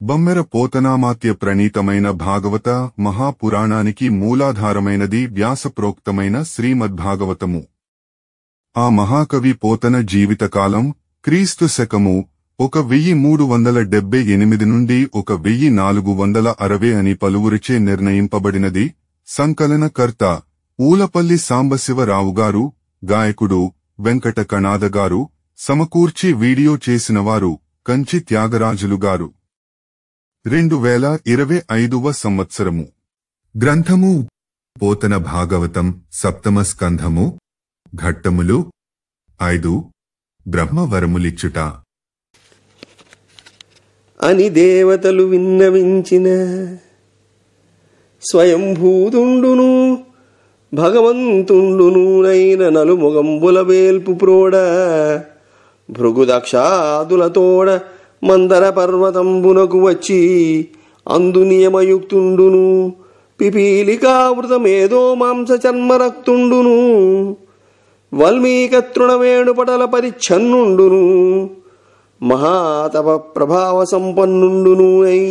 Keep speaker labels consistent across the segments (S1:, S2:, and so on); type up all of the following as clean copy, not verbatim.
S1: బమ్మెర పోతనామాత్య ప్రణీతమైన భాగవత మహాపురాణానికి మూలాధారమైనది వ్యాసప్రోక్తమైన శ్రీమద్భాగవతము. ఆ మహాకవి పోతన జీవితకాలం క్రీస్తు శకము 1378 నుండి 1460 అని పలువురిచే నిర్ణయింపబడినది. సంకలనకర్త ఊలపల్లి సాంబశివరావుగారు, గాయకుడు వెంకట కణాదగారు, సమకూర్చి వీడియో చేసినవారు కంచి త్యాగరాజులుగారు. 2025వ సంవత్సరము. గ్రంథము పోతన భాగవతం, సప్తమ స్కంధము. ఘట్టములు 5. బ్రహ్మవరములిచ్చుట
S2: అని దేవతలు విన్నవించిన స్వయంభూతుండును భగవంతుండునైన నలుముగంబుల వేల్పు ప్రోడ భృగుదక్షాదులతోడ మందర పర్వతంబునకు వచ్చి అందు నియమయుక్తుండును పిపీలికావృతమేదో మాంస చర్మరక్తుండును వల్మీక తృణవేణుపటల పరిచ్ఛన్నుండును మహాతప ప్రభావ సంపన్నుండును అయి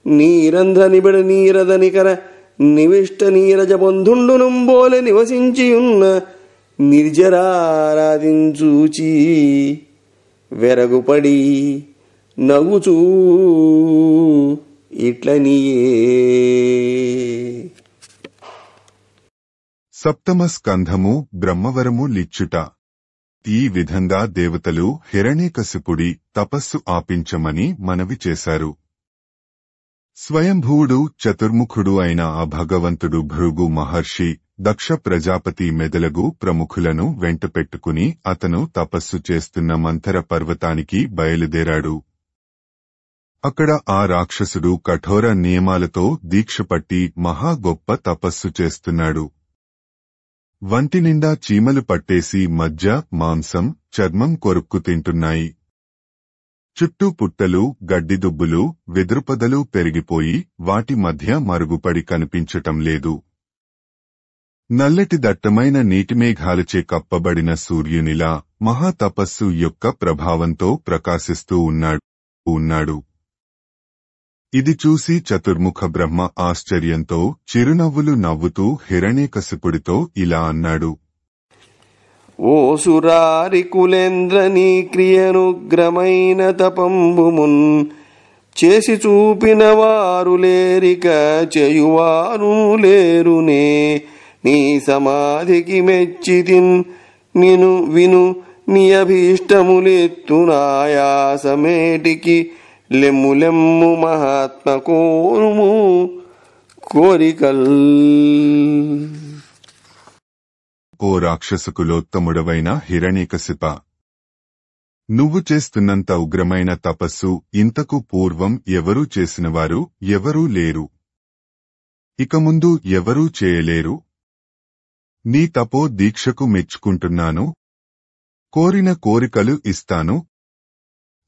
S2: నీరంధ్ర నిబిడ నీరద నికర నివిష్ట నీరజ బంధుండునుంబోలె నివసించియున్న నిర్జరారాధించూచి వెరగుపడి నగుచూ ఇట్లనియే.
S1: సప్తమ స్కంధము బ్రహ్మవరము లిచ్చుట. ఈ విధంగా దేవతలు హిరణ్యకశిపుడి తపస్సు ఆపించమని మనవి చేశారు. స్వయంభువుడు చతుర్ముఖుడు అయిన ఆ భగవంతుడు భృగు మహర్షి దక్ష ప్రజాపతి మెదలగు ప్రముఖులను వెంటపెట్టుకుని అతను తపస్సు చేస్తున్న మంథర పర్వతానికి బయలుదేరాడు. అక్కడ ఆ రాక్షసుడు కఠోర నియమాలతో దీక్షపట్టి మహా గొప్ప తపస్సు చేస్తున్నాడు. వంటి నిండా చీమలు పట్టేసి మజ్జ, మాంసం, చర్మం కొరుక్కు తింటున్నాయి. చుట్టూ పుట్టలు, గడ్డిదుబ్బులు, వెదురుపొదలు పెరిగిపోయి వాటి మధ్య మరుగుపడి కనిపించటం లేదు. నల్లటి దట్టమైన నీటిమేఘాలచే కప్పబడిన సూర్యునిలా మహాతపస్సు యొక్క ప్రభావంతో ప్రకాశిస్తూ ఉన్నాడు. ఇది చూసి చతుర్ముఖ బ్రహ్మ ఆశ్చర్యంతో చిరునవ్వులు నవ్వుతూ హిరణ్యకశిపుడితో ఇలా అన్నాడు.
S2: ఓ సురారి కులేంద్ర నీ క్రియనుగ్రమైన తపంబుమున్ చేసి చూపిన వారు లేరిక చేయువారు లేరునే. నీ సమాధికి మెచ్చితిన్ నిను విను నీ అభీష్టములెత్తునాయాసమేటికి లెమ్ము లెమ్ము మహాత్మ కోరుము కోరికల్.
S1: ఓ రాక్షసకులోత్తముడవైన హిరణ్యకశిప, నువ్వు చేస్తున్నంత ఉగ్రమైన తపస్సు ఇంతకు పూర్వం ఎవరూ చేసినవారు ఎవరూ లేరు, ఇక ముందు ఎవరూ చేయలేరు. నీ తపో దీక్షకు మెచ్చుకుంటున్నాను. కోరిన కోరికలు ఇస్తాను.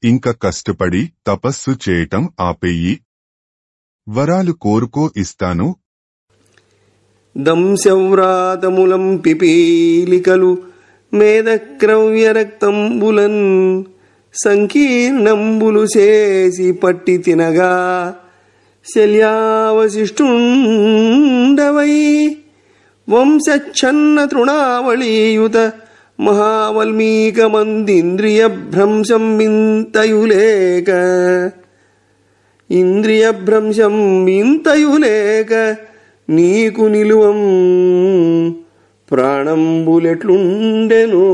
S1: ఇంక కష్టపడి తపస్సు చేయటం ఆపేయి. వరాలు కోరుకో ఇస్తాను.
S2: దంశవ్రాతములం పిపీలికలు మేధక్రవ్య రక్తంబులన్ సంకీర్ణంబులు చేసి పట్టి తినగా శల్యావశిష్టుండవై వంశచ్ఛన్న తృణావళీయుత మహావల్మీక మందింద్రియ భ్రంశం ఇంతయులేక నీకు నిలువం ప్రాణంబులెట్లుండెను.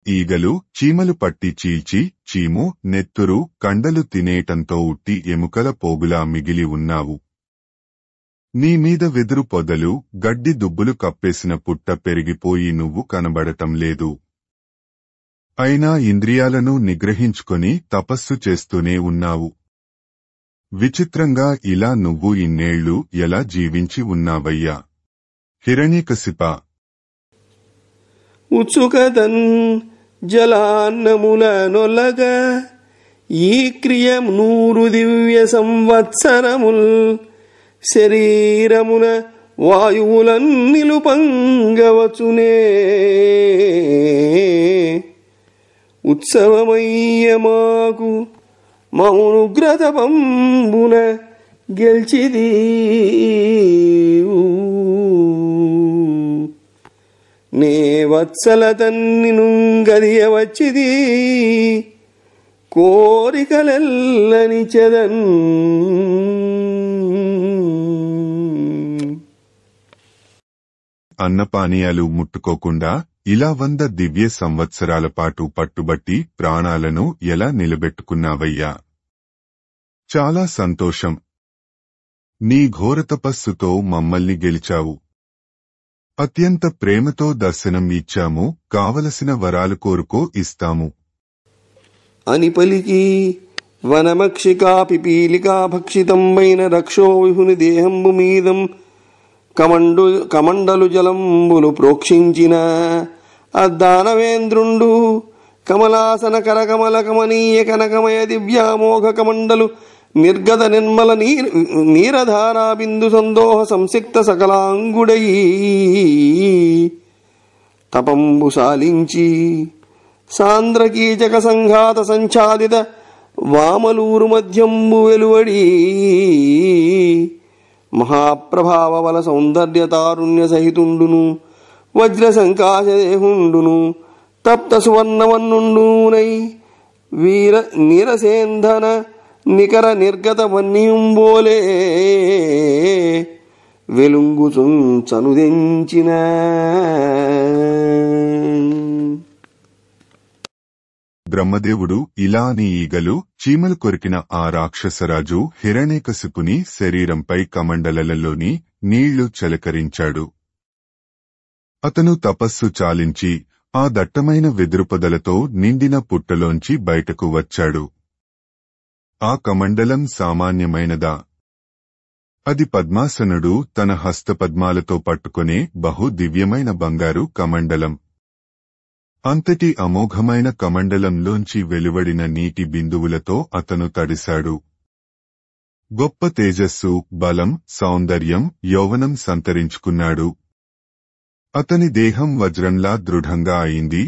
S1: ఈగలు చీమలు పట్టి చీల్చి చీము, నెత్తురు, కండలు తినేటంతో ఉట్టి ఎముకల పోగులా మిగిలి ఉన్నావు. నీమీద వెదురు పొదలు, గడ్డి దుబ్బులు కప్పేసిన పుట్ట పెరిగిపోయి నువ్వు కనబడటం లేదు. అయినా ఇంద్రియాలను నిగ్రహించుకొని తపస్సు చేస్తూనే ఉన్నావు. విచిత్రంగా ఇలా నువ్వు ఇన్నేళ్లు ఎలా జీవించి ఉన్నావయ్యా హిరణ్యకశిప.
S2: ఉత్సుకతన్ జలాన్నముల నొలగ ఈ క్రియ 100 దివ్య సంవత్సరముల్ శరీరమున వాయువులన్ నిలుపంగవచునే. ఉత్సవమయ్య మాకు మౌనుగ్రతపంబున గెల్చిది నే వత్సల తన్ని నుంగదియ వచ్చిది కోరికలెల్లని చెదన్
S1: అన్నపానీయాలు ముట్టుకోకుండా ఇలా 100 దివ్య సంవత్సరాల పాటు పట్టుబట్టి ప్రాణాలను ఎలా నిలబెట్టుకున్నావయ్యా? చాలా సంతోషం. నీ ఘోరతపస్సుతో మమ్మల్ని గెలిచావు. అత్యంత ప్రేమతో దర్శనం ఇచ్చాము. కావలసిన వరాలు కోరుకో, ఇస్తాము
S2: అని పలికి వనమక్షికా పిపీలికా భక్షితంబైన రక్షో విహుని దేహంబు మీదం కమండలు జలంబులు ప్రోక్షించిన అద్దానవేంద్రుండు కమలాసన కరకమల కమనీయ కనకమయ దివ్యామోఘ కమండలు నిర్గత నిర్మల నీరధారా బిందు సందోహ సంసిక్త సకలాంగుడై తపంబు సాలించి సాంద్రకీచక సంఘాత సంఛాదిత వామలూరు మధ్యంబు వెలువడి మహాప్రభావబల సౌందర్య తారుణ్య సహితుండును వజ్ర సంకాశదేహుండును తప్త సువర్ణవన్నుండునై వీర నీరసేంధన నికర నిర్గత వన్నియుంబోలే వెలుంగుచుంచనుదెంచిన
S1: బ్రహ్మదేవుడు ఇలా అని ఈగలు చీమలు కొరికిన ఆ రాక్షసరాజు హిరణ్యకశిపుని శరీరంపై కమండలలలోని నీళ్లు చలకరించాడు. అతను తపస్సు చాలించి ఆ దట్టమైన వెదురుపొదలతో నిండిన పుట్టలోంచి బయటకు వచ్చాడు. ఆ కమండలం సామాన్యమైనదా? అది పద్మాసనుడు తన హస్తపద్మాలతో పట్టుకునే బహు దివ్యమైన బంగారు కమండలం. అంతటి అమోఘమైన కమండలంలోంచి వెలువడిన నీటి బిందువులతో అతను తడిశాడు. గొప్ప తేజస్సు, బలం, సౌందర్యం, యౌవనం సంతరించుకున్నాడు. అతని దేహం వజ్రంలా దృఢంగా అయింది.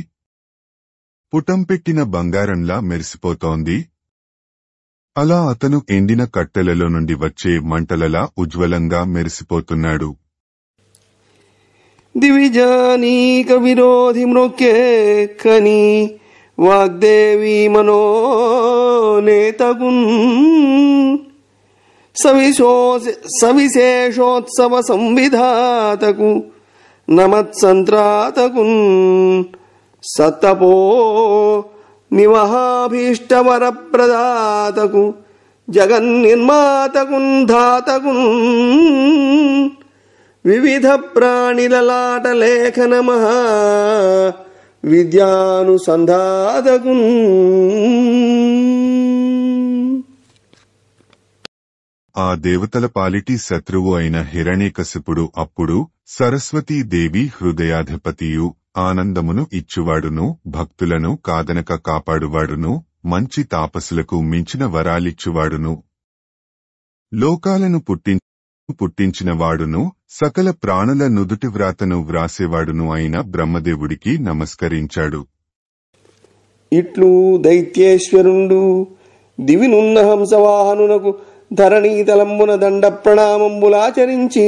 S1: పుటం పెట్టిన బంగారంలా మెరిసిపోతోంది. అలా అతను ఎండిన కట్టెలలో నుండి వచ్చే మంటలలా ఉజ్వలంగా మెరిసిపోతున్నాడు.
S2: దివిజానీక విరోధి మ్రొక్కే కని వాగ్దేవి మనోనేతగున్ సవిశేషోత్సవ సంవిధాతకు నమత్సంత్రాతకున్ సత్తపో నివహాభీష్టవరప్రదాతకు జగన్నిర్మాతకున్ ధాతకున్ వివిధ ప్రాణిలలాట లేఖన మహా విద్యానుసంధాతకున్
S1: ఆ దేవతల పాలిటి శత్రువు అయిన హిరణ్యకశిపుడు అప్పుడు సరస్వతీదేవి హృదయాధిపతియు, ఆనందమును ఇచ్చువాడును, భక్తులను కాదనక కాపాడువాడును, మంచి తాపసులకు మించిన వరాలిచ్చువాడును, లోకాలను పుట్టించినవాడును, సకల ప్రాణుల నుదుటి వ్రాతను వ్రాసేవాడును అయిన బ్రహ్మదేవుడికి నమస్కరించాడు.
S2: ఇట్లు దైత్యేశ్వరుండు దివినున్న హంసవాహనునకు ధరణీతలంబున దండ ప్రణామంబులాచరించి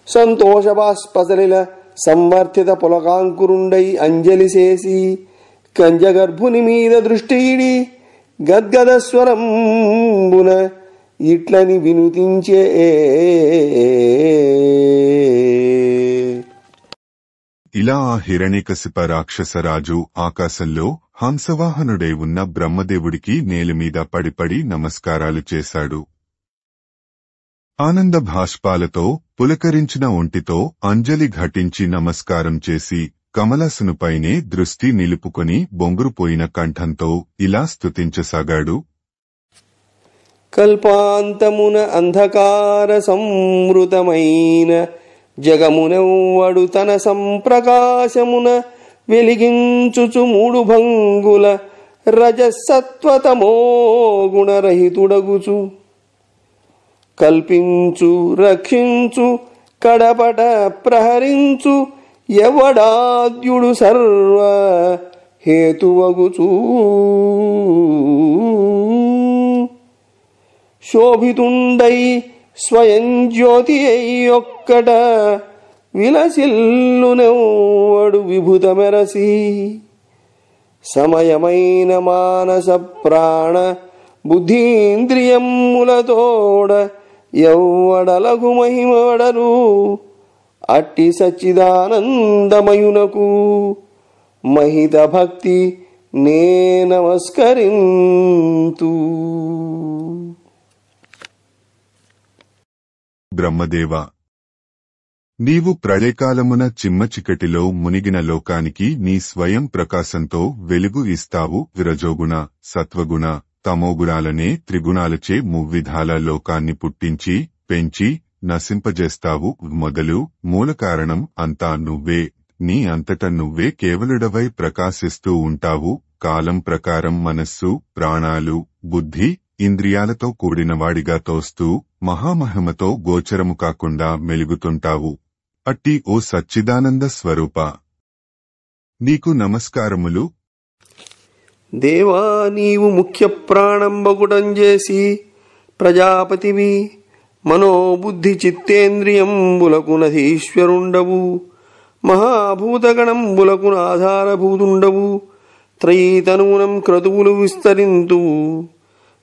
S2: సంతోషబాష్పసలిల సంవర్ధిత పులకాంకురుండై అంజలి చేసి కంజగర్భుని మీద దృష్టియిడి గద్గదస్వరంబున ఇట్లని వినుతించే
S1: ఇలా ఆ హిరణ్యకశిప రాక్షసరాజు ఆకాశంలో హంసవాహనుడై ఉన్న బ్రహ్మదేవుడికి నేలమీద పడిపడి నమస్కారాలు చేశాడు. ఆనంద భాష్పాలతో పులకరించిన ఒంటితో అంజలి ఘటించి నమస్కారం చేసి కమలాసనుపైనే దృష్టి నిలుపుకొని బొంగురుపోయిన కంఠంతో ఇలా స్తుతించసాగాడు.
S2: కల్పాంతమున అంధకార సంవృతమైన జగమునెవ్వడు తన సంప్రకాశమున వెలిగించుచు మూడు భంగుల రజసత్వతమో గుణరహితుడగుచు కల్పించు రక్షించు కడపట ప్రహరించు ఎవడాద్యుడు సర్వ హేతువగుచూ శోభితుండై స్వయం జ్యోతి అయ్యొక్కట విలసిల్లునెవ్వడు విభుతమెరసి సమయమైన మానస ప్రాణ బుద్ధీంద్రియములతోడ ఎవ్వడలగు మహిమవడరు అట్టి సచ్చిదానందమయునకు మహిత భక్తి నే నమస్కరింతు.
S1: బ్రహ్మదేవ, నీవు ప్రళయకాలమున చిమ్మచికటిలో మునిగిన లోకానికి నీ స్వయం ప్రకాశంతో వెలుగు ఇస్తావు. రజోగుణ, సత్వగుణ, తమోగుణాలనే త్రిగుణాలచే మువ్విధాల లోకాన్ని పుట్టించి పెంచి నశింపజేస్తావు. మొదలు మూలకారణం అంతా నువ్వే. నీ అంతట నువ్వే కేవలుడవై ప్రకాశిస్తూ ఉంటావు. కాలం ప్రకారం మనస్సు, ప్రాణాలు, బుద్ధి, ఇంద్రియాలతో కూడినవాడిగా తోస్తూ మహామహిమతో గోచరము కాకుండా మెలుగుతుంటావు. అట్టి ఓ సచ్చిదానంద స్వరూప, నీకు నమస్కారములు.
S2: దేవా, నీవు ముఖ్య ప్రాణంబగుటం చేసి ప్రజాపతివి. మనోబుద్ధి చిత్తేంద్రియంబులకు నధీశ్వరుండవు. మహాభూతగణంబులకు ఆధారభూతుండవు. త్రయీతనువునం క్రతువులు విస్తరింతువు.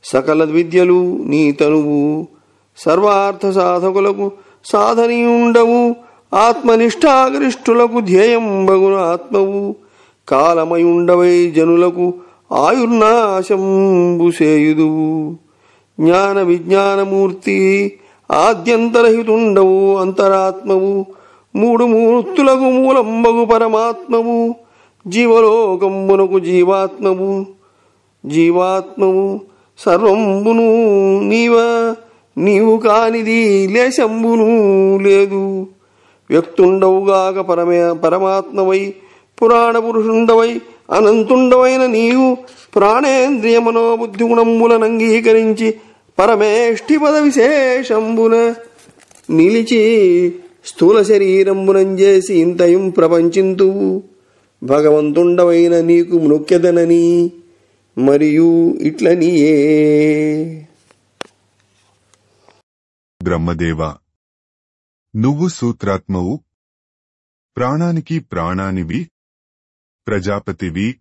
S2: సకల విద్యలు నీ తనువు. సర్వార్థ సాధకులకు సాధనీయుండవు. ఆత్మనిష్టాగరిష్ఠులకు ధ్యేయంబగున ఆత్మవు. కాలమయుండవై జనులకు ఆయుర్నాశంబు సేయుదువు. జ్ఞాన విజ్ఞానమూర్తి ఆద్యంతరహితుండవు. అంతరాత్మవు. మూడు మూర్తులకు మూలంబగు పరమాత్మవు. జీవలోకంబునకు జీవాత్మవు. జీవాత్మవు సర్వంబును నీవు కానిది లేశంబును లేదు. వ్యక్తుండవుగాక పరమాత్మవై పురాణ పురుషుండవై అనంతుండవైన నీవు ప్రాణేంద్రియ మనోబుద్ధి గుణంబులను అంగీకరించి పరమేష్ఠి పద విశేషంబున నిలిచి స్థూల శరీరంబునం చేసి ఇంతయం ప్రపంచింతువు. భగవంతుండవైన నీకు మృక్యదనని మరియు ఇట్లనియే.
S1: బ్రహ్మదేవ, నువ్వు సూత్రాత్మవు. ప్రాణానికి ప్రాణానివి. ప్రజాపతివి.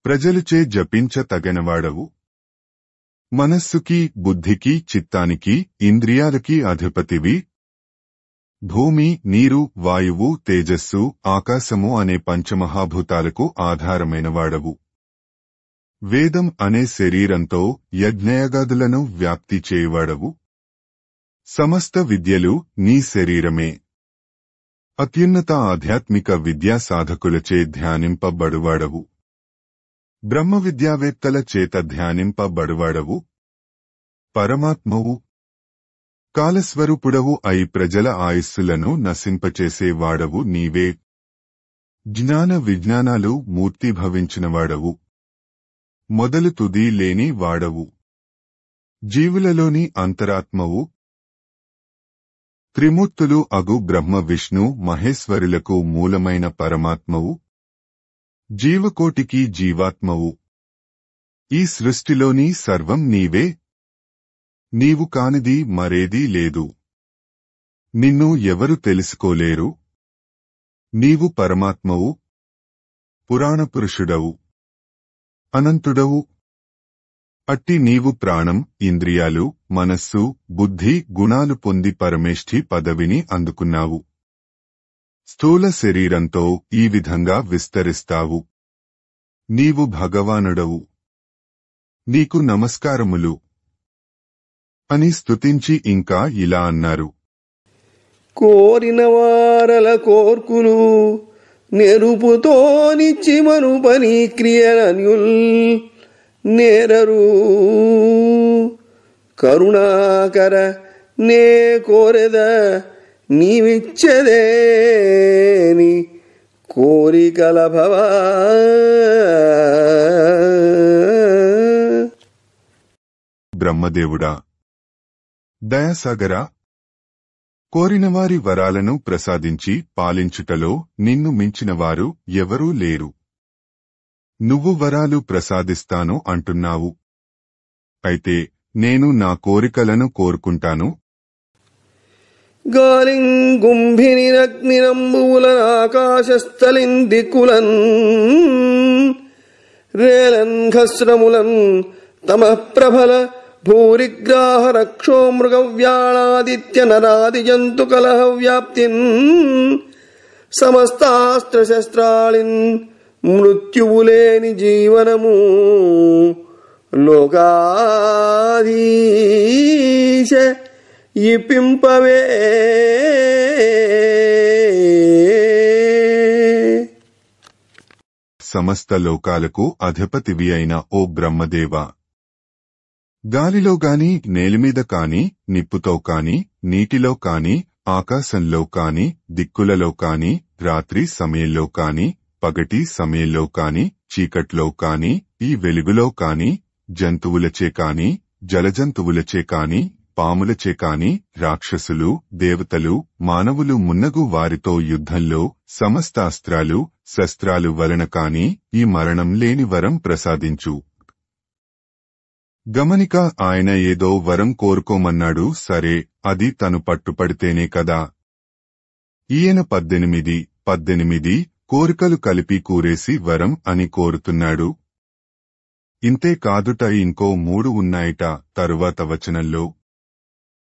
S1: ప్రజలుచే జపించ తగనవాడవు. మనస్సుకి, బుద్ధికి, చిత్తానికి, ఇంద్రియాలకి అధిపతివి. భూమి, నీరు, వాయువు, తేజస్సు, ఆకాశము అనే పంచమహాభూతాలకు ఆధారమైనవాడవు. వేదం అనే శరీరంతో యజ్ఞయాగాదులను వ్యాప్తి చేయువాడవు. సమస్త విద్యలు నీ శరీరమే. అత్యున్నత ఆధ్యాత్మిక విద్యా సాధకులచే ధ్యానింపబడువాడవు. బ్రహ్మ విద్యావేత్తల చేత ధ్యానింపబడువాడవు. పరమాత్మవు. కాలస్వరూపుడవు అయి ప్రజల ఆయుస్సులను నశింపచేసేవాడవు నీవే. జ్ఞాన విజ్ఞానాలు మూర్తిభవించినవాడవు. మొదలు తుది లేని వాడవు. జీవులలోని అంతరాత్మవు. త్రిమూర్తులు అగు బ్రహ్మ విష్ణు మహేశ్వరులకు మూలమైన పరమాత్మవు. జీవకోటికి జీవాత్మవు. ఈ సృష్టిలోని సర్వం నీవే. నీవు కానిది మరేదీ లేదు. నిన్ను ఎవరు తెలుసుకోలేరు. నీవు పరమాత్మవు. పురాణపురుషుడవు. అనంతుడవు. అట్టి నీవు ప్రాణం, ఇంద్రియాలు, మనస్సు, బుద్ధి, గుణాలు పొంది పరమేష్ఠి పదవిని అందుకున్నావు. స్థూల శరీరంతో ఈ విధంగా విస్తరిస్తావు. నీవు భగవానుడవు. నీకు నమస్కారములు అని స్తుతించి ఇంకా ఇలా అన్నారు.
S2: కోరిన వారల కోర్కులు నెరుపుతో నిచ్చి మనుపని క్రియనన్యుల్ నేరరు. కరుణాకర నే కోరెద నీవిచ్చదేని కోరికల భవా.
S1: బ్రహ్మదేవుడా, దయాసాగరా, కోరినవారి వరాలను ప్రసాదించి పాలించుటలో నిన్ను మించినవారు ఎవరూ లేరు. నువ్వు వరాలు ప్రసాదిస్తాను అంటున్నావు. అయితే నేను నా కోరికలను కోరుకుంటాను.
S2: గాలింగుంభినిరగ్నినంబువులన్ ఆకాశస్థలిన్ దిక్కులన్ రేలన్ ఖస్రములన్ తమః ప్రభల భూరిగ్రాహ రక్షో మృగవ్యాళాదిత్య నరాది జంతు కలహ వ్యాప్తిన్ సమస్తాస్త్ర శస్త్రాళిన్ మృత్యువులేని జీవనము లోకాధీశ ఇప్పింపవే.
S1: సమస్త లోకాలకు అధిపతివి అయిన ఓ బ్రహ్మదేవా, గాలిలో గాని, నేలమీద కాని, నిప్పుతో కాని, నీటిలో కాని, ఆకాశంలో కాని, దిక్కులలో కాని, రాత్రి సమయంలో కాని, పగటి సమయంలో కాని, చీకట్లో కాని, ఈ వెలుగులో కాని, జంతువులచే కాని, జలజంతువులచే కాని, పాములచే కాని, రాక్షసులు, దేవతలు, మానవులు మున్నగు వారితో యుద్ధంలో సమస్త అస్త్రాలు, శస్త్రాలు వలన కాని ఈ మరణం లేని వరం ప్రసాదించు. గమనిక, ఆయన ఏదో వరం కోరుకోమన్నాడు. సరే, అది తను పట్టుపడితేనే కదా. ఈయన 18 కోరికలు కలిపి కూరేసి వరం అని కోరుతున్నాడు. ఇంతే కాదుట, ఇంకో 3 ఉన్నాయిట తరువాత వచనంలో.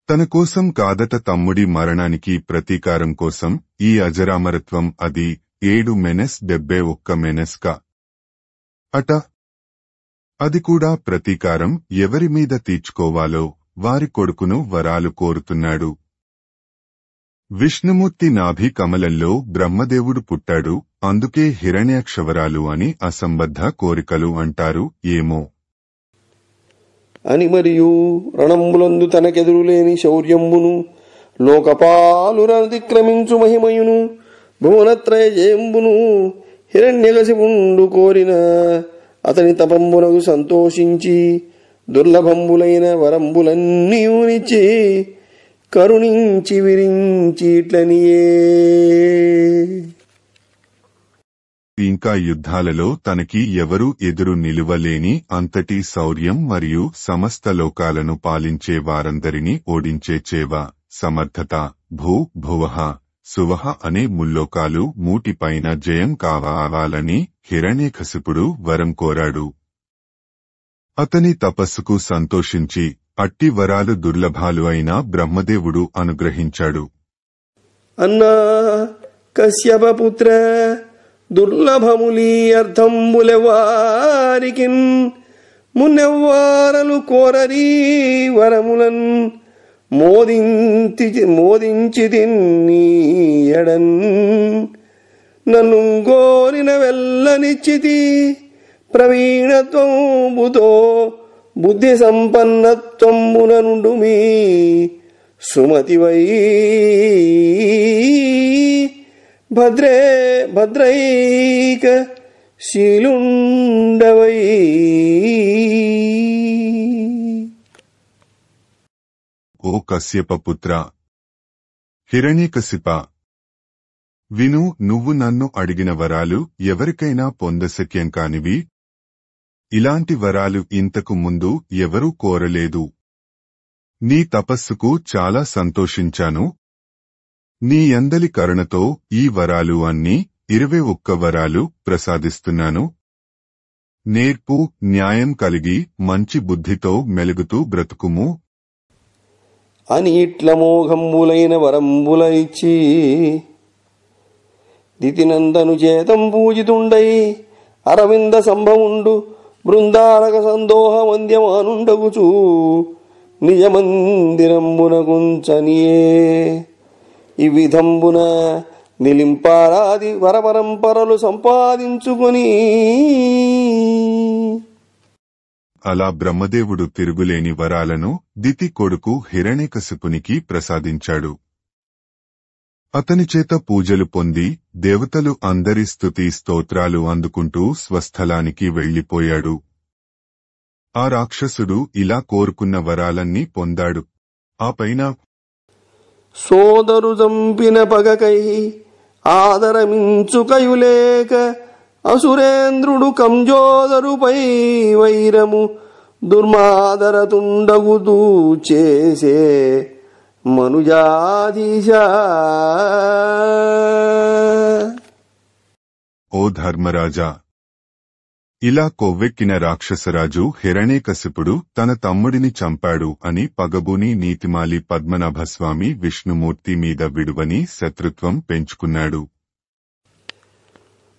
S1: తన కోసం కాదట, తమ్ముడి మరణానికి ప్రతీకారం కోసం ఈ అజరామరత్వం, అది 7-71 అట. అది కూడా ప్రతీకారం ఎవరి మీద తీర్చుకోవాలో వారి కొడుకును వరాలు కోరుతున్నాడు. విష్ణుమూర్తి నాభి కమలంలో బ్రహ్మదేవుడు పుట్టాడు, అందుకే హిరణ్యాక్షవరాలు అని అసంబద్ధ కోరికలు అంటారు. ఏమో
S2: అని మరియు రణంబులందు తనకెదురులేని శౌర్యంబును లోకపాలురతిక్రమించు మహిమయును భువనత్రయ జయంబును హిరణ్యకశిపుండు కోరిన అతని తపంబునకు సంతోషించి దుర్లభంబులైన వరంబులన్నీయునిచ్చి కరుణించి విరించి ఇట్లనియే.
S1: ఇంకా యుద్ధాలలో తనకి ఎవరూ ఎదురు నిలువలేని అంతటి శౌర్యం మరియు సమస్త లోకాలను పాలించే వారందరినీ ఓడించే చేవ, సమర్థత, భువః సువః అనే ముల్లోకాలు మూటిపైన జయం కావాలని హిరణ్యకశిపుడు వరం కోరాడు. అతని తపస్సుకు సంతోషించి అట్టి వరాలు దుర్లభాలు అయిన బ్రహ్మదేవుడు అనుగ్రహించాడు.
S2: అన్నా కశ్యపపుత్ర దుర్లభములీ అర్థంబులెవారికిన్ మున్నెవ్వారలు కోరరీ వరములన్ మోదించి తిన్నీయడన్ నన్ను గోరిన వెల్లనిచ్చితి ప్రవీణత్వంబుతో బుద్ధి సంపన్నత్వంబున నుండు మీ సుమతివై భద్రైక శీలుండవై.
S1: ఓ కశ్యపపుత్ర, హిరణ్యకశిప, విను, నువ్వు నన్ను అడిగిన వరాలు ఎవరికైనా పొందశక్యం కానివి. ఇలాంటి వరాలు ఇంతకు ముందు ఎవరూ కోరలేదు. నీ తపస్సుకు చాలా సంతోషించాను. నీ యందలి కరుణతో ఈ వరాలు అన్నీ 21 వరాలు ప్రసాదిస్తున్నాను. నేర్పు, న్యాయం కలిగి మంచి బుద్ధితో మెలుగుతూ బ్రతుకుము
S2: అని ఇట్ల మోఘంబులైన వరంబుల ఇచ్చి దితినందను చేతం పూజితుండై అరవింద సంభవుండు బృందారక సందోహ వంద్యమానుండగుచూ నిజమందిరంబునగుంచనియే. ఈ విధంబున నిలింపారాది వరపరంపరలు సంపాదించుకొని
S1: అలా బ్రహ్మదేవుడు తిరుగులేని వరాలను దితి కొడుకు హిరణ్యకశిపునికి ప్రసాదించాడు. అతని చేత పూజలు పొంది దేవతలు అందరి స్తుతి స్తోత్రాలు అందుకుంటూ స్వస్థలానికి వెళ్లిపోయాడు. ఆ రాక్షసుడు ఇలా కోరుకున్న వరాలన్నీ పొందాడు. ఆ పైన
S2: సోదరు జంపిన పగకై ఆదరమించుకయులేక అసురేంద్రుడు కంజోదరుపై వైరము దుర్మాదరతుండగుతూ చేసే మనుజాధీశ.
S1: ఓ ధర్మరాజా, ఇలా కొవ్వెక్కిన రాక్షసరాజు హిరణ్యకశిపుడు తన తమ్ముడిని చంపాడు అని పగబూని నీతిమాలి పద్మనాభస్వామి విష్ణుమూర్తి మీద విడువని శత్రుత్వం పెంచుకున్నాడు.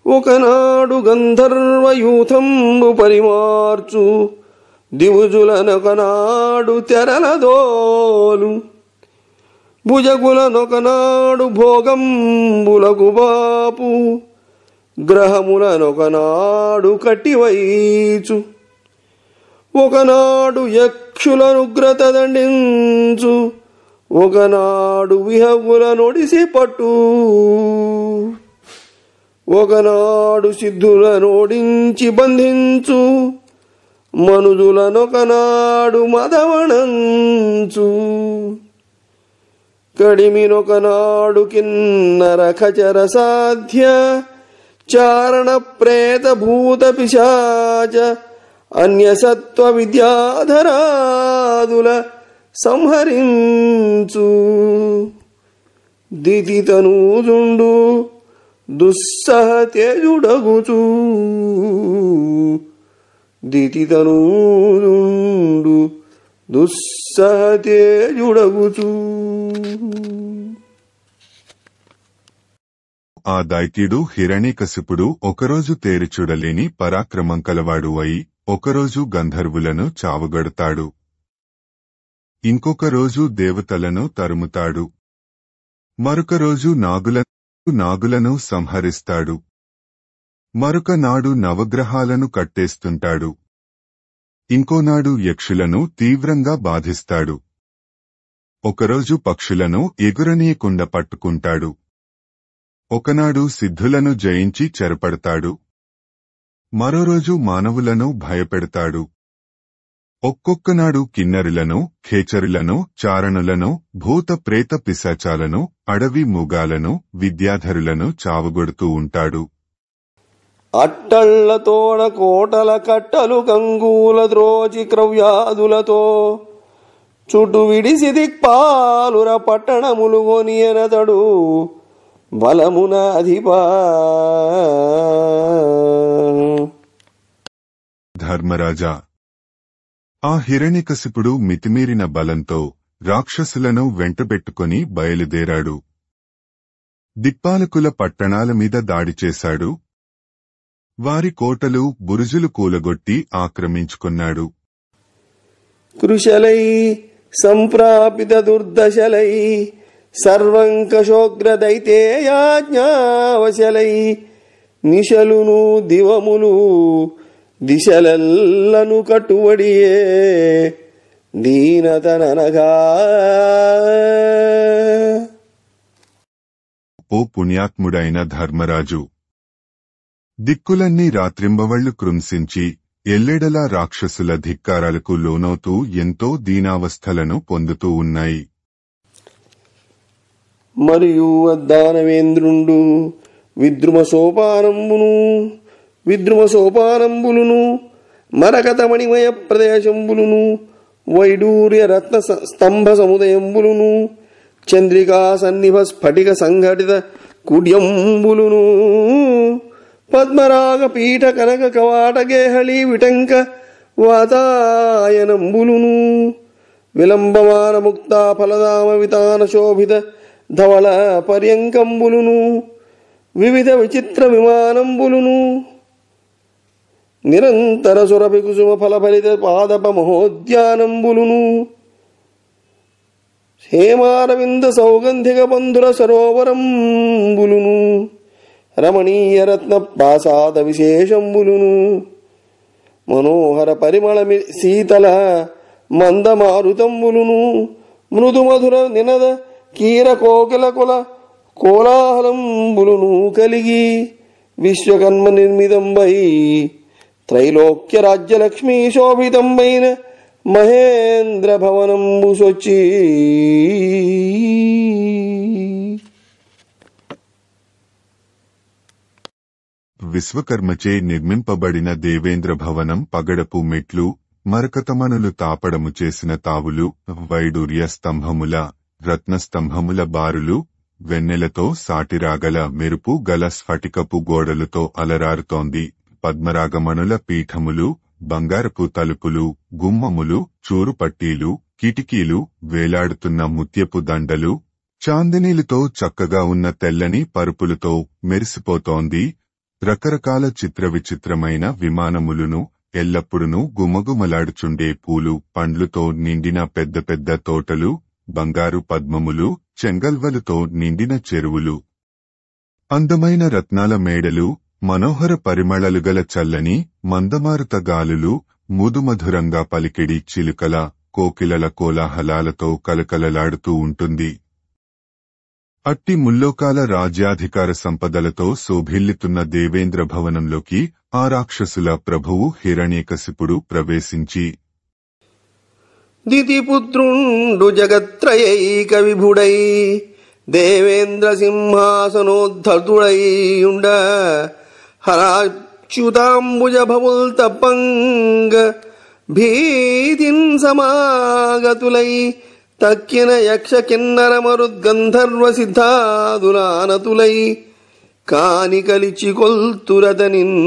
S2: ఒకనాడు గంధర్వయూథంబు పరిమార్చు దివుజులనొకనాడు తెరలదోలు, భుజగులనొకనాడు భోగంబులకు బాపు, గ్రహములనొకనాడు కట్టివైచు, ఒకనాడు యక్షులనుగ్రత దండించు, ఒకనాడు విహగుల నొడిసి పట్టు, ఒకనాడు సిద్ధులనోడించి బంధించు, మనుజులనొకనాడు మదవణంచు, కడిమినొకనాడు కిన్నర ఖచర సాధ్య చారణ ప్రేత భూత పిశాచ అన్యసత్వ విద్యాధరాదుల సంహరించు, దితితనూజుండు దుస్సహ తేజుడగుచు, దితితనూజుండు దుస్సహ తేజుడగుచు.
S1: ఆ దైత్యుడు హిరణ్యకశిపుడు ఒకరోజు తేరిచూడలేని పరాక్రమం కలవాడు అయి ఒకరోజు గంధర్వులను చావగొడతాడు, ఇంకొక రోజు దేవతలను తరుముతాడు, మరొక రోజు నాగులను సంహరిస్తాడు, మరొక నాడు నవగ్రహాలను కట్టేస్తుంటాడు, ఇంకోనాడు యక్షులను తీవ్రంగా బాధిస్తాడు, ఒకరోజు పక్షులను ఎగురనీయకుండా పట్టుకుంటాడు, ఒకనాడు సిద్ధులను జయించి చెరపడతాడు, మరో రోజు మానవులను భయపెడతాడు, ఒక్కొక్కనాడు కిన్నరులను, ఖేచరులను, చారణులను, భూత ప్రేత పిశాచాలను, అడవి మూగాలను, విద్యాధరులను చావగొడుతూ ఉంటాడు.
S2: అట్టళ్లతోడ కోటల కట్టలు కంగూల ద్రోచి క్రవ్యాదులతో చుటు విడిసి దిక్పాలుర పట్టణములు గొనియనతడు బలమున అధిపా.
S1: ధర్మరాజా, ఆ హిరణ్యకశిపుడు మితిమీరిన బలంతో రాక్షసులను వెంటబెట్టుకుని బయలుదేరాడు. దిక్పాలకుల పట్టణాల మీద దాడి చేశాడు. వారి కోటలు, బురుజులు కూలగొట్టి ఆక్రమించుకున్నాడు.
S2: కృశలై సంప్రాపిత దుర్దశలై సర్వంకశోగ్రదైతేయాజ్ఞావశలై నిశలును దివములు దిశలెల్లను కట్టువడియే దీనతననగా.
S1: ఓ పుణ్యాత్ముడైన ధర్మరాజు, దిక్కులన్నీ రాత్రింబవళ్లు కృంసించి ఎల్లెడలా రాక్షసుల ధిక్కారాలకు లోనవుతూ ఎంతో దీనావస్థలను పొందుతూ ఉన్నాయి.
S2: మరియు అద్దానవేంద్రుండు విద్రుమ సోపానంబులును మరకతమణిమయ ప్రదేశంబులును వైడూర్య రత్న స్తంభ సముదయంబులును చంద్రికా సన్నిభ స్ఫటిక సంఘటిత కుడ్యంబులును పద్మరాగ పీఠ కనక కవాట గేహళీ విటంక వాతాయనంబులును విలంబమాన ముక్తా ఫలదామ వితాన శోభిత ధవళ పర్యంకంబులును వివిధ విచిత్ర విమానంబులును నిరంతర సురభి కుసుమ ఫలఫలిత పాదప మహోద్యానంబులును హేమారవింద సౌగంధిక బంధుర సరోవరంబులును రమణీయ రత్న ప్రాసాద విశేషంబులును మనోహర పరిమళ శీతల మందమారుతంబులును మృదు మధుర నినద కీర కోకిల కుల కోలాహలంబులును కలిగి విశ్వకర్మ నిర్మితంబై త్రైలోక్య రాజ్యలక్ష్మీ శోభితంబైన మహేంద్ర భవనంబు సొచ్చి
S1: విశ్వకర్మచే నిర్మింపబడిన దేవేంద్ర భవనం పగడపు మెట్లు, మరకతమణులు తాపడము చేసిన తావులు, వైడూర్య స్తంభముల, రత్నస్తంభముల బారులు, వెన్నెలతో సాటిరాగల మెరుపు గల స్ఫటికపు గోడలతో అలరారుతోంది. పద్మరాగమణుల పీఠములు, బంగారపు తలుపులు, గుమ్మములు, చూరుపట్టీలు, కిటికీలు, వేలాడుతున్న ముత్యపు దండలు, చాందినీలతో చక్కగా ఉన్న తెల్లని పరుపులతో మెరిసిపోతోంది. రకరకాల చిత్రవిచిత్రమైన విమానములును, ఎల్లప్పుడునూ గుమగుమలాడుచుండే పూలు పండ్లుతో నిండిన పెద్ద పెద్ద తోటలు, బంగారు పద్మములు, చెంగల్వలుతో నిండిన చెరువులు, అందమైన రత్నాల మేడలు, మనోహర పరిమళలుగల చల్లని మందమారుత గాలులు, ముదుమధురంగా పలికిడి చిలుకల, కోకిలల కోలాహలాలతో కలకలలాడుతూ ఉంటుంది. అట్టి ముల్లోకాల రాజ్యాధికార సంపదలతో శోభిల్లుతున్న దేవేంద్ర భవనంలోకి ఆ రాక్షసుల ప్రభువు హిరణ్యకశిపుడు ప్రవేశించి,
S2: దితిపుత్రుండు జగత్రయైక విభుడై దేవేంద్ర సింహాసనోద్ధతుడైయుండ హరాచ్యుతాంబుజ భవుల్ తప్పంగ భీతిన్ సమాగతులై తక్కిన యక్ష కిన్నర మరుద్గంధర్వ సిద్ధాదులానతులై కాని కలిచి కొల్తురతనిన్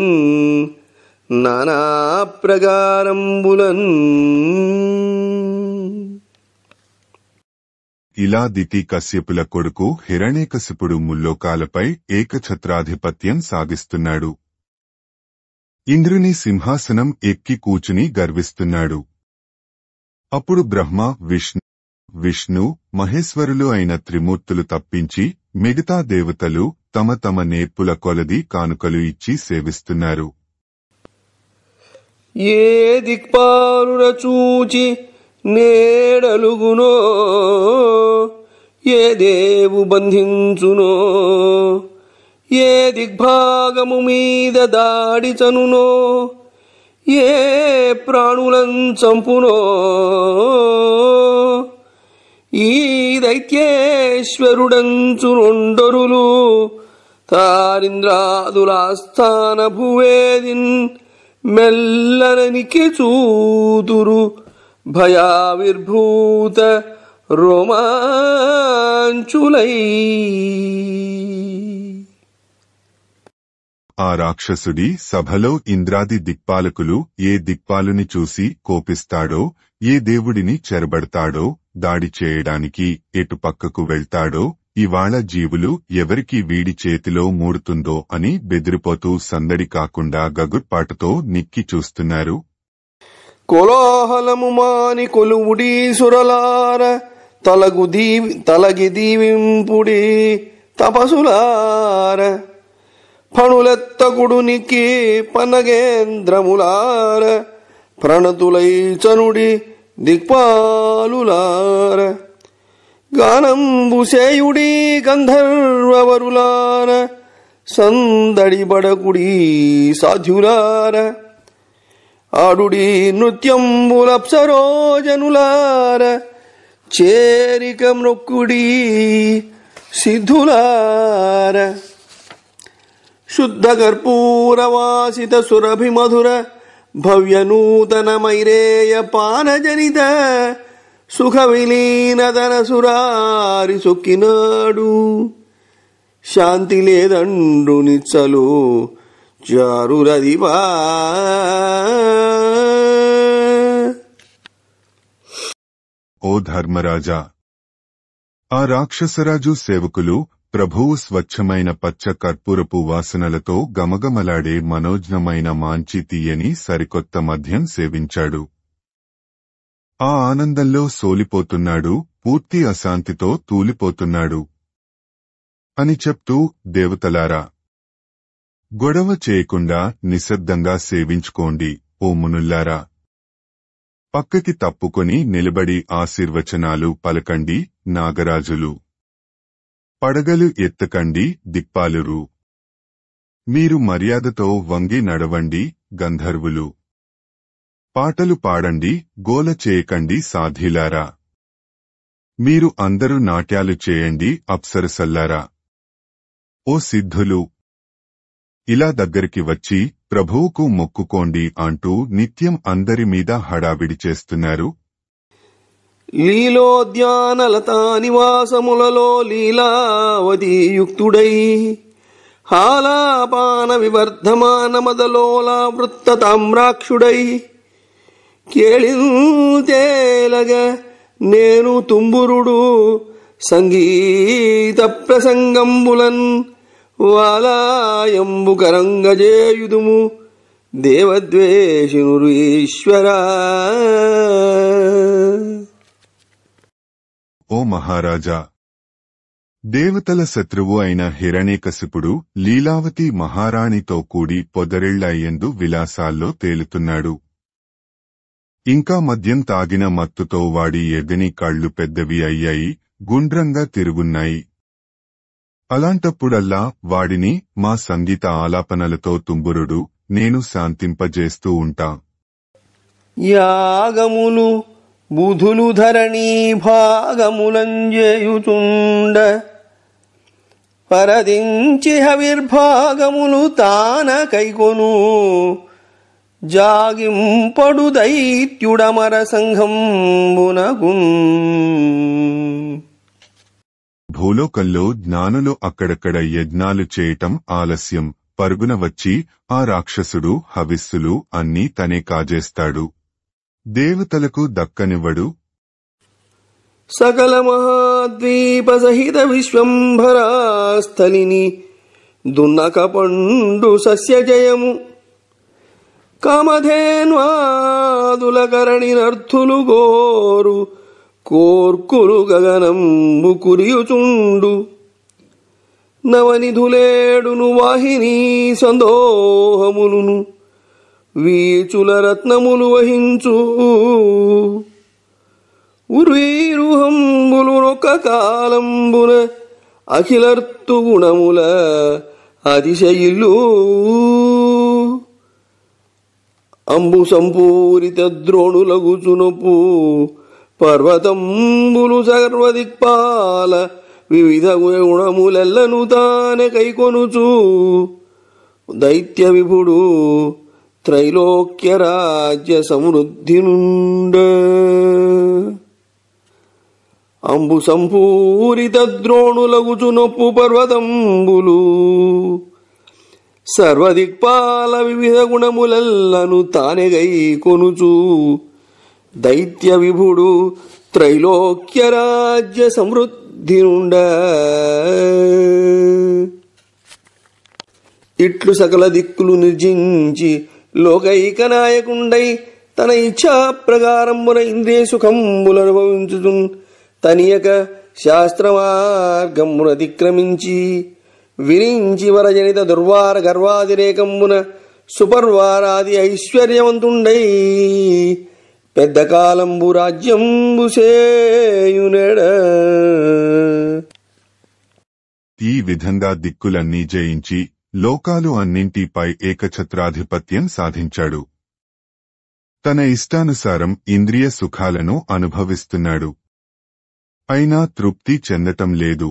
S2: నానా ప్రకారంబులన్.
S1: ఇలా దితి కశ్యపుల కొడుకు హిరణ్యకశిపుడు ముల్లోకాలపై ఏకఛత్రాధిపత్యం సాగిస్తున్నాడు. ఇంద్రుని సింహాసనం ఎక్కి కూచుని గర్విస్తున్నాడు. అప్పుడు బ్రహ్మ, విష్ణు, మహేశ్వరులు అయిన త్రిమూర్తులు తప్పించి మిగతా దేవతలు తమ తమ నేర్పుల కొలది కానుకలు ఇచ్చి సేవిస్తున్నారు.
S2: ఏ దిక్పాలుర చూచి నేడలుగునో, ఏ దేవు బంధించునో, ఏ దిగ్భాగము మీద దాడి చనునో, ఏ ప్రాణులం చంపునో, ఈ దైత్యేశ్వరుడంచు రొండరులు తారింద్రాదులాస్థాన భువేదిన్ మెల్లననికి చూతురు భయావిర్భూత రోమాంచులై.
S1: ఆ రాక్షసుడి సభలో ఇంద్రాది దిక్పాలకులు ఏ దిక్పాలుని చూసి కోపిస్తాడో, ఏ దేవుడిని చెరబడతాడో, దాడి చేయడానికి ఎటు పక్కకు వెళ్తాడో, ఇవాళ జీవులు ఎవరికి వీడి చేతిలో మూడుతుందో అని బెదిరిపోతూ సందడి కాకుండా గగుర్పాటుతో నిక్కి చూస్తున్నారు.
S2: కోలాహలము మాని కొలువుడి సురలార తలగి దీవింపుడి తపసులార ఫణులెత్తకుడునికి పనగేంద్రములార ప్రణతులై చనుడి దిక్పాలులార గానంబుసేయుడి గంధర్వవరులార సందడి బడకుడి సాధ్యులార ఆడుడి నృత్యంబులప్సరోజనులార చేరిక మ్రొక్కుడి సిద్ధులార శుద్ధ కర్పూరవాసిత సురభిమధుర భవ్యనూతన మైరేయ పానజనిత సుఖ విలీనదన సురారి సొక్కినాడు శాంతి లేదండు నిచ్చలు చారురదివా.
S1: ఓ ధర్మరాజా, ఆ రాక్షసరాజు సేవకులు ప్రభువు స్వచ్ఛమైన పచ్చ కర్పూరపు వాసనలతో గమగమలాడే మనోజ్ఞమైన మాంచి తీయని సరికొత్త మద్యం సేవించాడు. ఆ ఆనందంలో సోలిపోతున్నాడు, పూర్తి అశాంతితో తూలిపోతున్నాడు అని చెప్తూ, దేవతలారా, గొడవ చేయకుండా నిశ్శబ్దంగా సేవించుకోండి ఓ మునుల్లారా. పక్కకి తప్పుకొని నిలబడి ఆశీర్వచనాలు పలకండి నాగరాజులు. పడగలు ఎత్తకండి దిక్పాలురు. మీరు మర్యాదతో వంగి నడవండి గంధర్వులు. పాటలు పాడండి, గోల చేయకండి సాధ్యులారా. మీరు అందరూ నాట్యాలు చేయండి అప్సరసల్లారా. ఓ సిద్ధులు, ఇలా దగ్గరికి వచ్చి ప్రభువుకు మొక్కుకోండి అంటూ నిత్యం అందరి మీద హడావిడి చేస్తున్నారు.
S2: లీలోద్యానలతా నివాసములలో లీలావతీయుక్తుడై హాలాపాన వివర్ధమాన మదలోల వృత్త తామ్రాక్షుడై కేళింతేలగ నేను తుంబురుడు సంగీత ప్రసంగంబులన్ వాలాయంబు కరంగజేయుదుము దేవద్వేషినురు ఈశ్వరా.
S1: ఓ మహారాజా, దేవతల శత్రువు అయిన హిరణ్యకశిపుడు లీలావతి మహారాణితో కూడి పొదరిళ్లయ్యందు విలాసాల్లో తేలుతున్నాడు. ఇంకా మద్యం తాగిన మత్తుతో వాడి ఎగని కళ్ళు పెద్దవి అయ్యాయి, గుండ్రంగా తిరుగున్నాయి. అలాంటప్పుడల్లా వాడిని మా సంగీత ఆలాపనలతో తుంబురుడు నేను శాంతింపజేస్తూ ఉంటా.
S2: యాగములు బుధులు ధరణీ భాగములంజేయుచుండ పరదించి హవిర్భాగములు తాన కైకొను జాగింపడు దైత్యుడమర సంఘంబునకు.
S1: భూలోకంలో జ్ఞానులు అక్కడక్కడ యజ్ఞాలు చేయటం ఆలస్యం, పరుగున వచ్చి ఆ రాక్షసుడు హవిస్సులు అన్నీ తనే కాజేస్తాడు, దేవతలకు దక్కనివ్వడు.
S2: సకల మహాద్వీప సహిత విశ్వంభరాస్థలిని దున్నక పండు సస్యజయము కామధేన్వాదుల కరణినర్థులు గోరు కోర్కులు గగనంబు కురియుచుండు నవనిధులేడును వాహినీ సందోహములును వీచుల రత్నములు వహించు ఉర్వీరుహంబులు నొక్క కాలంబున అఖిలర్తు గుణముల అతిశయిల్లు అంబు సంపూరిత ద్రోణులగుచునొప్పు పర్వతంబులు సర్వదిక్పాల వివిధ గుణములెల్లను తానే కైకొనుచు దైత్య విభుడు త్రైలోక్య రాజ్య సమృద్ధి నుండ అంబు సంపూరిత ద్రోణులగుచునొప్పు పర్వతంబులు సర్వదిక్పాల వివిధ గుణములెల్లను తానే కైకొనుచు దైత్య విభుడు త్రైలోక్య రాజ్య సమృద్ధి నుండ. ఇట్లు సకల దిక్కులు నిర్జించి లోకైక నాయకుండై తన ఇచ్ఛా ప్రకారమున ఇంద్రియ సుఖంబులనుభవించుచున్ తనియక శాస్త్రమార్గమున అతిక్రమించి విరించి వరజనిత దుర్వార గర్వాదిరేకమున సుపర్వారాది ఐశ్వర్యవంతుండై పెద్ద కాలంబు రాజ్యంబు సేయునెడ.
S1: ఈ విధంగా దిక్కులన్నీ జయించి లోకాలు అన్నింటిపై ఏకఛత్రాధిపత్యం సాధించాడు. తన ఇష్టానుసారం ఇంద్రియ సుఖాలను అనుభవిస్తున్నాడు. అయినా తృప్తి చెందటం లేదు.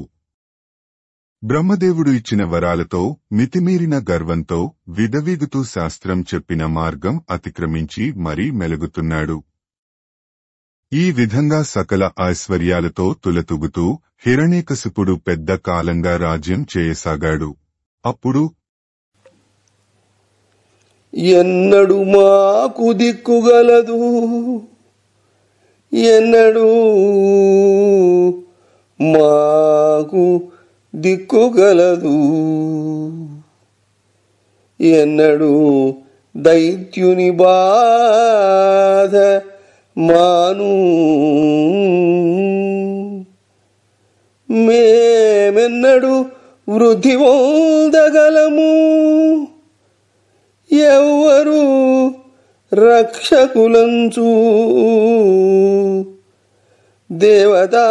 S1: బ్రహ్మదేవుడు ఇచ్చిన వరాలతో మితిమీరిన గర్వంతో విదవీగుతూ శాస్త్రం చెప్పిన మార్గం అతిక్రమించి మరీ మెలుగుతున్నాడు. ఈ విధంగా సకల ఐశ్వర్యాలతో తులతూగుతూ హిరణ్యకశిపుడు పెద్ద కాలంగా రాజ్యం చేయసాగాడు. అప్పుడు
S2: ఎన్నడు మాకు దిక్కుగలదు, ఎన్నడు మాకు దిక్కుగలదు, ఎన్నడు దైత్యుని బాధ మాను, మేమెన్నడు వృద్ధి పొందగలము, ఎవ్వరు రక్షకులంచు దేవతా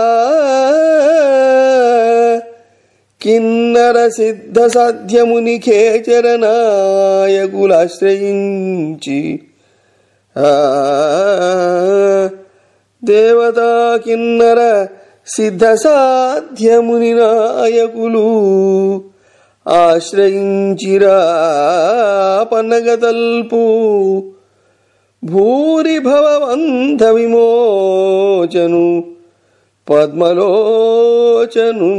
S2: కిన్నర సిద్ధ సాధ్యముని ఖేచర నాయకులాశ్రయించి దేవతా కిన్నర సిద్ధ సాధ్యముని నాయకులు ఆశ్రయించిరా పన్నగతల్పు భూరి భవబంధ విమోచను పద్మలోచను.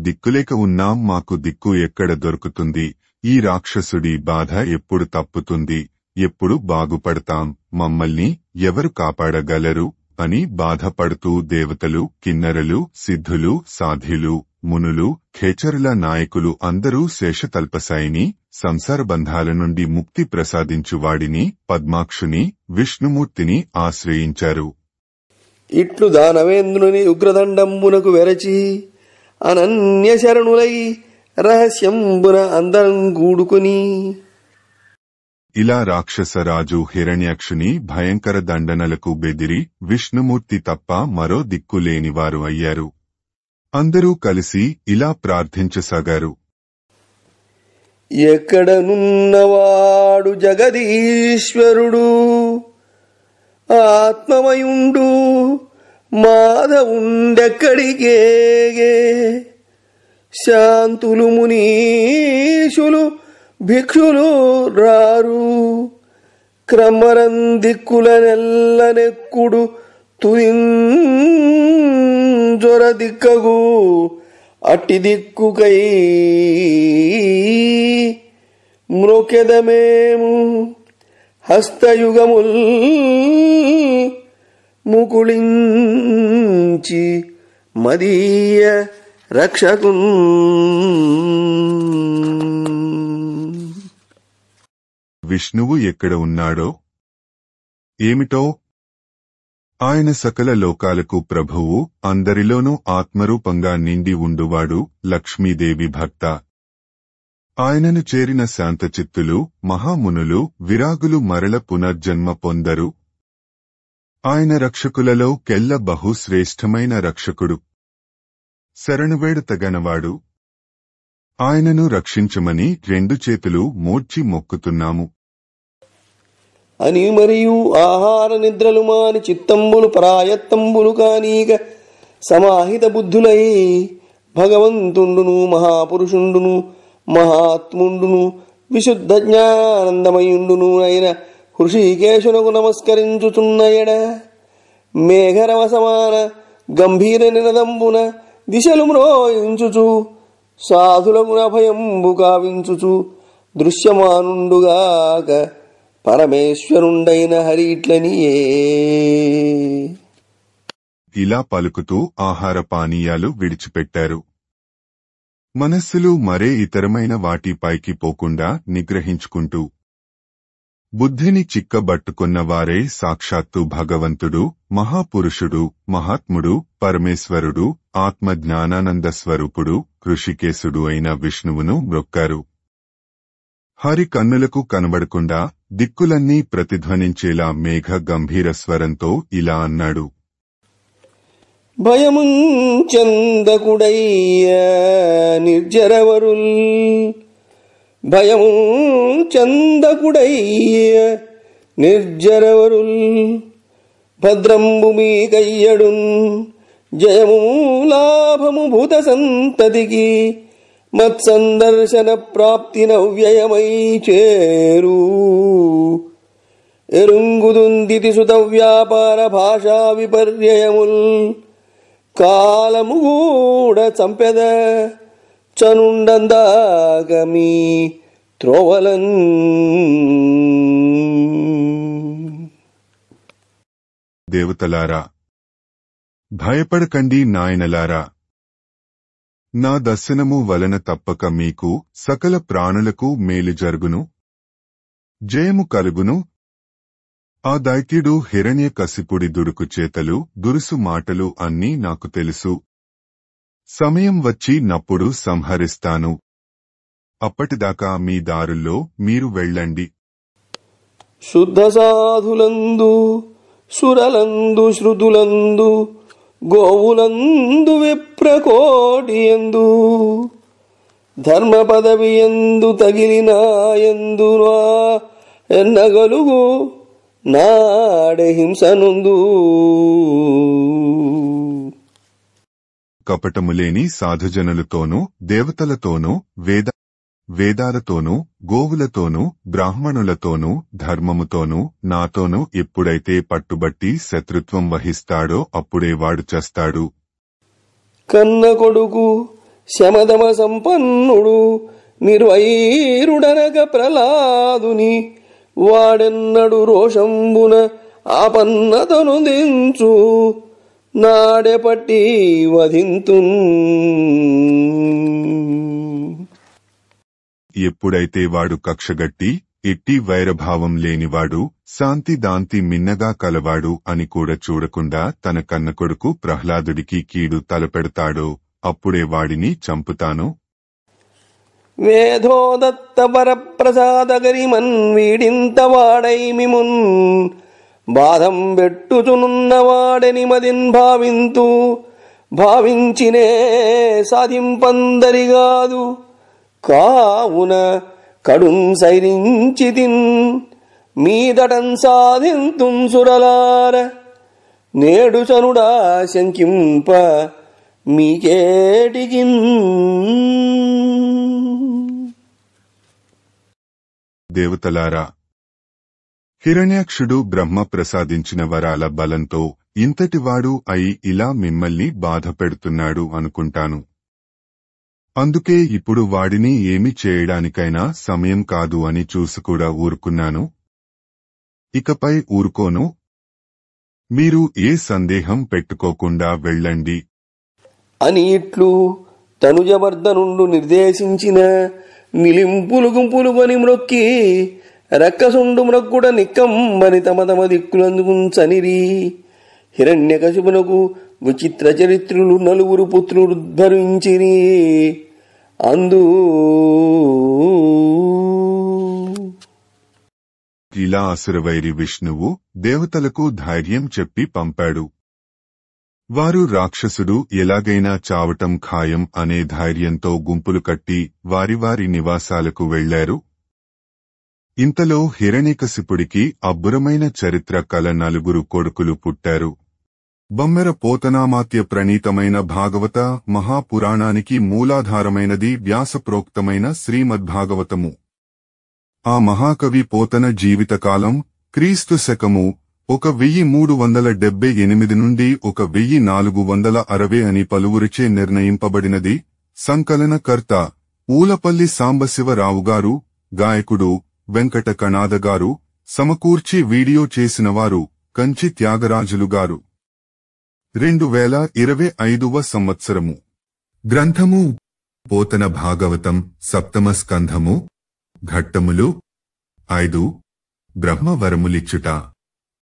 S1: దిక్కులేక ఉన్నాం, మాకు దిక్కు ఎక్కడ దొరుకుతుంది? ఈ రాక్షసుడి బాధ ఎప్పుడు తప్పుతుంది? ఎప్పుడు బాగుపడతాం? మమ్మల్ని ఎవరు కాపాడగలరు అని బాధపడుతూ దేవతలు, కిన్నరలు, సిద్ధులు, సాధ్యులు, మునులు, ఖేచరుల నాయకులు అందరూ శేషతల్పసాయిని, సంసారబంధాల నుండి ముక్తి ప్రసాదించువాడిని, పద్మాక్షుని, విష్ణుమూర్తిని ఆశ్రయించారు.
S2: ఇట్లు దానవేంద్రుని ఉగ్రదండంబునకు వెరచి అనన్య శరణులై రహస్యంబున అందరం కూడుకుని.
S1: ఇలా రాక్షసరాజు హిరణ్యాక్షుని భయంకర దండనలకు బెదిరి విష్ణుమూర్తి తప్ప మరో దిక్కులేనివారు అయ్యారు. అందరూ కలిసి ఇలా ప్రార్థించసాగారు.
S2: ఎక్కడనున్నవాడు జగదీశ్వరుడు ఆత్మమయుండు మాధవుండెక్కడికేగే, శాంతులు మునీషులు భిక్షులు రారు, క్రమరం దిక్కుల నెల్లనెక్కుడు తుయింజొర దిక్కగు అట్టి దిక్కుకై మ్రొకెదమేము హస్తయుగముల్ ముకుళించి మదీయ రక్షకున్.
S1: విష్ణువు ఎక్కడ ఉన్నాడో ఏమిటో? ఆయన సకల లోకాలకు ప్రభువు, అందరిలోనూ ఆత్మరూపంగా నిండి ఉండువాడు, లక్ష్మీదేవి భర్త. ఆయనను చేరిన శాంతచిత్తులు, మహామునులు, విరాగులు మరల పునర్జన్మ పొందరు. ఆయన రక్షకులలో కెల్ల బహుశ్రేష్టమైన రక్షకుడు, శరణువేడతగనవాడు. ఆయనను రక్షించమని రెండు చేతులు మోడ్చి మొక్కుతున్నాము
S2: అని. మరియు ఆహార నిద్రలు మాని చిత్తంబులు పరాయత్తంబులు కానీక సమాహిత బుద్ధులై భగవంతుండును, మహాపురుషుండును, మహాత్ముండును, విశుద్ధ జ్ఞానందమయుండును అయిన హృషికేశునకు నమస్కరించుచున్నయడ మేఘరవసమాన గంభీర నినదంబున దిశలు మ్రోయించుచు సాధులగుణ భయంబు కావించుచు దృశ్యమానుండుగాక పరమేశ్వరుండైన హరి ఇట్లనియే.
S1: ఇలా పలుకుతూ ఆహార పానీయాలు విడిచిపెట్టారు. మనస్సులు మరే ఇతరమైన వాటిపైకి పోకుండా నిగ్రహించుకుంటూ బుద్ధిని చిక్కబట్టుకున్న వారే సాక్షాత్తు భగవంతుడు, మహాపురుషుడు, మహాత్ముడు, పరమేశ్వరుడు, ఆత్మజ్ఞానానంద స్వరూపుడు, ఋషికేశుడు అయిన విష్ణువును మ్రొక్కారు. హరి కన్నులకు కనబడకుండా దిక్కులన్నీ ప్రతిధ్వనించేలా మేఘ గంభీర స్వరంతో ఇలా అన్నాడు.
S2: భయముంచెందకుడయ్య నిర్జరవరుల్, భయముంచెందకుడయ్య నిర్జరవరుల్, భద్రంబు మీకయ్యడున్ జయము లాభము భూత సంతతికి, మత్సందర్శన ప్రాప్తి నవ్యయమై చేరు. ఎరుంగుదుందితి సుత వ్యాపార భాషా విపర్యయముల్, కాలము గూడ చంపెద చనుండందాక మీ త్రోవలన్.
S1: దేవతలారా, భయపడకండి నాయనలారా. నా దర్శనము వలన తప్పక మీకు సకల ప్రాణులకు మేలు జరుగును, జయము కలుగును. ఆ దైత్యుడు హిరణ్యకశిపుడి దుడుకు చేతలు, దురుసు మాటలు అన్నీ నాకు తెలుసు. సమయం వచ్చి నప్పుడు సంహరిస్తాను. అప్పటిదాకా మీ దారుల్లో మీరు వెళ్ళండి.
S2: శుద్ధ సాధులందు, సురలందు, శృతులందు, గోవులందు, విప్రకోటియందు, ధర్మ పదవియందు తగిలినాయందు ఎన్నగలుగు నాడే హింసనుందు.
S1: కపటములేని సాధుజనులతోనూ దేవతలతోనూ వేదాలతోనూ గోవులతోనూ బ్రాహ్మణులతోనూ ధర్మముతోనూ నాతోనూ ఎప్పుడైతే పట్టుబట్టి శత్రుత్వం వహిస్తాడో అప్పుడే వాడు చస్తాడు.
S2: కన్న కొడుకు శమదమ సంపన్నుడు నిర్వైరుడనగ ప్రహ్లాదుని వాడెన్నడు రోషంబున ఆపన్నతను దించు నాడే పట్టి వధింతున్.
S1: ఎప్పుడైతే వాడు కక్షగట్టి ఎట్టి వైరభావం లేనివాడు శాంతి దాంతి మిన్నగా కలవాడు అని కూడా చూడకుండా తన కన్నకొడుకు ప్రహ్లాదుడికి కీడు తలపెడతాడో అప్పుడే వాడిని చంపుతాను.
S2: వేదోదత్త పరప్రసాదగరిమన్ వీడింత వాడైమిమున్ బాధం బెట్టుచునున్నవాడని మదిన్ భావించినే సాధింపందరిగాదు కావున కడున్ సైరించితిన్ మీదటన్ సాధింతుం సురలార నేడు చనుడా శంకింప మీకేటికిన్.
S1: దేవతలారా, హిరణ్యాక్షుడు బ్రహ్మ ప్రసాదించిన వరాల బలంతో ఇంతటివాడు అయి ఇలా మిమ్మల్ని బాధ పెడుతున్నాడు అనుకుంటాను. అందుకే ఇప్పుడు వాడిని ఏమి చేయడానికైనా సమయం కాదు అని చూసుకూడా ఊరుకున్నాను. ఇకపై ఊరుకోను. మీరు ఏ సందేహం పెట్టుకోకుండా వెళ్ళండి
S2: అని ఇట్లు తనుజవర్ధనుండు నిర్దేశించిన నిలింపులు గుంపులుగొని మ్రొక్కి రక్కసుండు మ్రొక్కుడ నిక్కమ్మని తమ దిక్కులందుకుంచనిరి. హిరణ్యకశిపునకు విచిత్ర చరిత్రులు నలుగురు పుత్రులుద్భవించిరి. అందు
S1: ఇలా అసురవైరి విష్ణువు దేవతలకు ధైర్యం చెప్పి పంపాడు. వారు రాక్షసుడు ఎలాగైనా చావటం ఖాయం అనే ధైర్యంతో గుంపులు కట్టి వారి నివాసాలకు వెళ్లారు. ఇంతలో హిరణ్యకశిపుడికి అబ్బురమైన చరిత్ర కల నలుగురు కొడుకులు పుట్టారు. బమ్మెర పోతనామాత్య ప్రణీతమైన భాగవత మహాపురాణానికి మూలాధారమైనది వ్యాసప్రోక్తమైన శ్రీమద్భాగవతము. ఆ మహాకవి పోతన జీవితకాలం క్రీస్తు శకము 1378 నుండి 1460 అని పలువురిచే నిర్ణయింపబడినది. సంకలనకర్త ఊలపల్లి సాంబశివరావుగారు, గాయకుడు వెంకట కణాదగారు, సమకూర్చి వీడియో చేసినవారు కంచి త్యాగరాజులుగారు. 2025వ సంవత్సరము. గ్రంథము పోతన భాగవతం, సప్తమ స్కంధము. ఘట్టములు 5. బ్రహ్మవరములిచ్చుట.